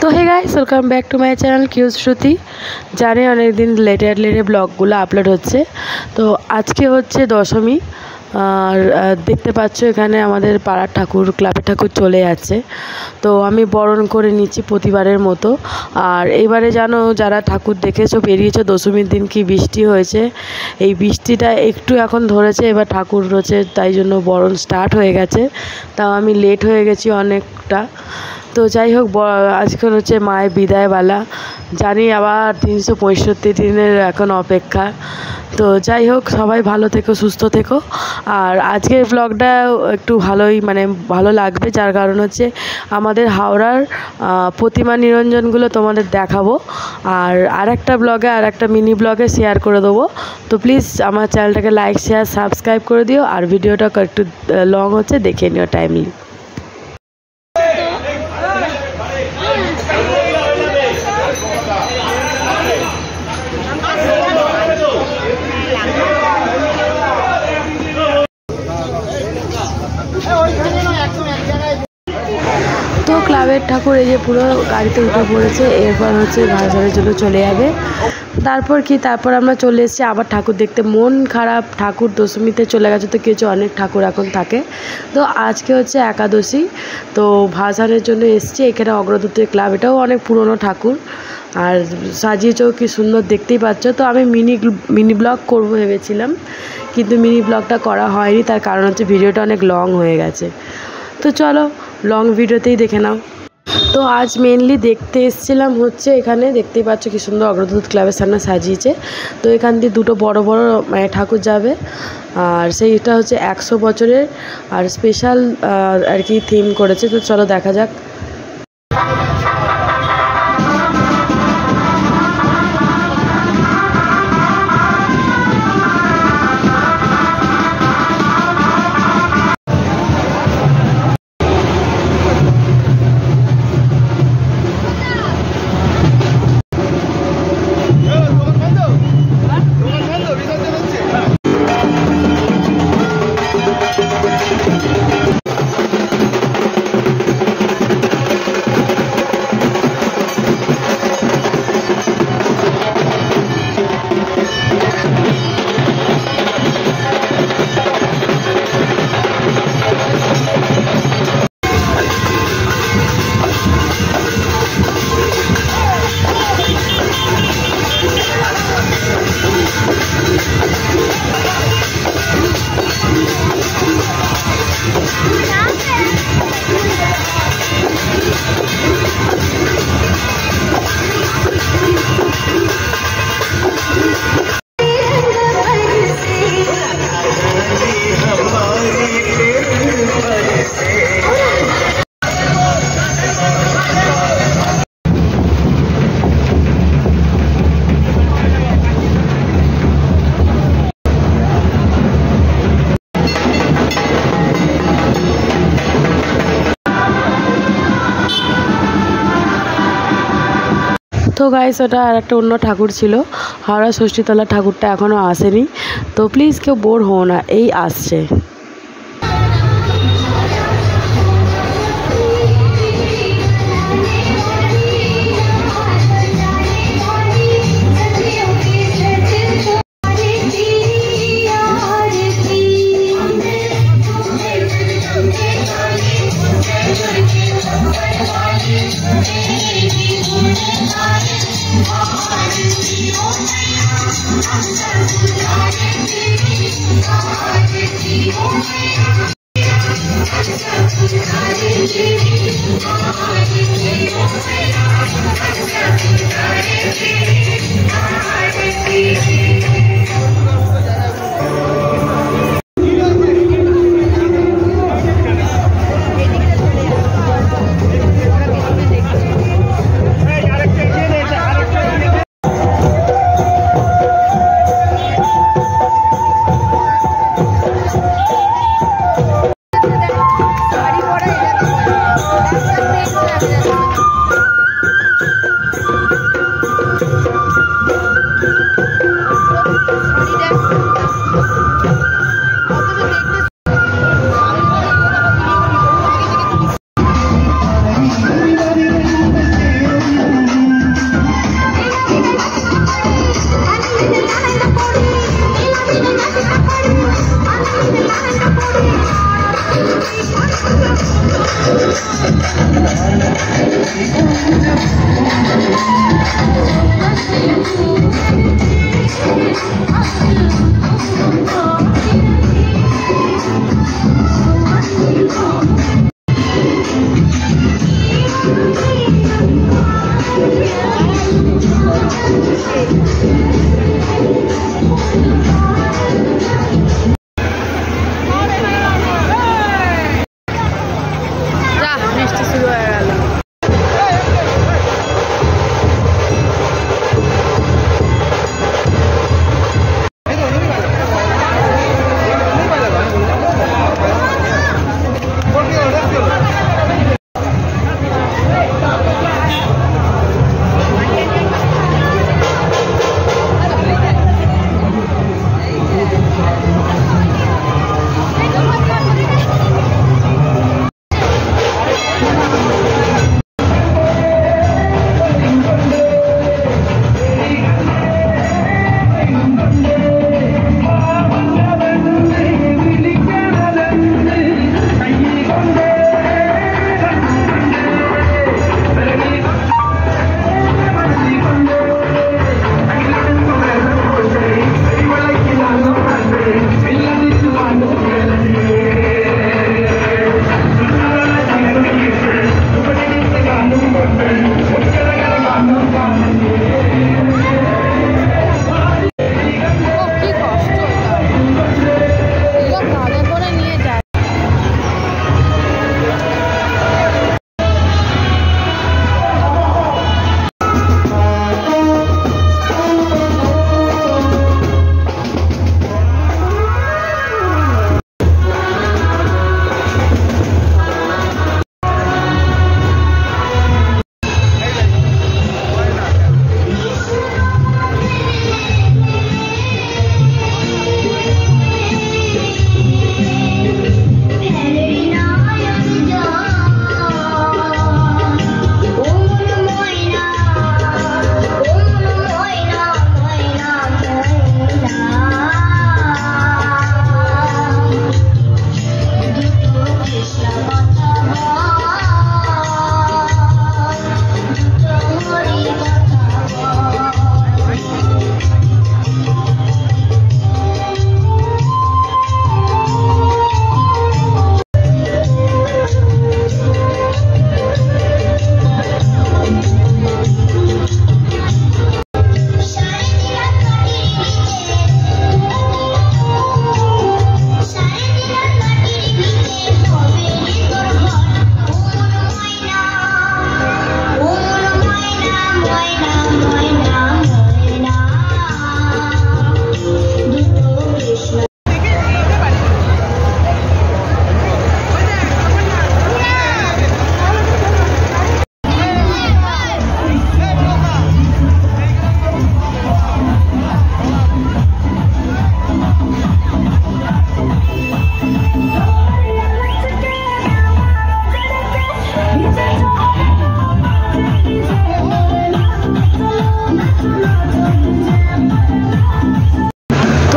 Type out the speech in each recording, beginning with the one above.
तो hey guys welcome back to my channel किউজ श्रुति। जाने अनेक दिन लेटे ब्लगगुलो आपलोड होच्छे। तो आज के होच्छे दशमी और देखते पाच्छो एखाने आमादेर पाड़ार ठाकुर क्लाबेर ठाकुर चले जाच्छे। तो आमी बरण करे निচ্ছি प्रतिबारेर मतो। और एबारे जानो जारा ठाकुर देखेछो बेरिয়েছো दशमीर दिन कि बिस्टी होयेछे। এই বৃষ্টিটা একটু এখন ধরেছে, এবার ঠাকুর রয়েছে তাই জন্য বরণ স্টার্ট হয়ে গেছে। তাও আমি লেট হয়ে গেছি অনেকটা। তো যাই হোক আজকে হচ্ছে মায়ের বিদায়বেলা। জানি আবার 365 দিনের এখন অপেক্ষা। তো যাই হোক সবাই ভালো থেকো, সুস্থ থেকো। আর আজকের ব্লগটা একটু ভালোই ভালো লাগবে, যার কারণ হচ্ছে আমাদের হাওড়ার প্রতিমা নিরঞ্জনগুলো তোমাদের দেখাবো। আর আরেকটা ব্লগে আরেকটা মিনি ব্লগে শেয়ার করে দেবো। তো প্লিজ আমার চ্যানেলটাকে লাইক শেয়ার সাবস্ক্রাইব করে দিও। আর ভিডিওটা একটু লং হচ্ছে, দেখে নিও টাইমলি। তো ক্লাবের ঠাকুর এই যে পুরো গাড়িতে উঠে পড়েছে, এরপর হচ্ছে ভাসানের জন্য চলে যাবে। তারপর আমরা চলে এসেছি আবার ঠাকুর দেখতে। মন খারাপ, ঠাকুর দশমীতে চলে গেছে, তো কিছু অনেক ঠাকুর এখন থাকে। তো আজকে হচ্ছে একাদশী, তো ভাসানের জন্য এসেছি এখানে অগ্রদূত ক্লাব। এটাও অনেক পুরনো ঠাকুর আর সাজিয়েছেও কি সুন্দর, দেখতেই পাচ্ছ। তো আমি মিনি ব্লগ করবো ভেবেছিলাম, কিন্তু মিনি ব্লগটা করা হয়নি, তার কারণ হচ্ছে ভিডিওটা অনেক লং হয়ে গেছে। তো চলো লং ভিডিওতেই দেখে নাও। তো আজ মেনলি দেখতে এসেছিলাম হচ্ছে এখানে দেখতেই পাচ্ছ কি সুন্দর অগ্রদূত ক্লাবের সামনে সাজিয়েছে। তো এখান দিয়ে দুটো বড় বড় ঠাকুর যাবে, আর সেইটা হচ্ছে 100 বছরের আর স্পেশাল আর কি থিম করেছে। তো চলো দেখা যাক। তো গাইস ওটা আর একটা অন্য ঠাকুর ছিল, হাওড়া ষষ্ঠীতলা ঠাকুরটা এখনও আসেনি। তো প্লিজ কেউ বোর হও না, এই আসছে।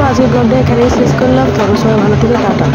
আজকের ব্লগটা এখানেই শেষ করলাম। সবাই ভালো থেকে টাটা।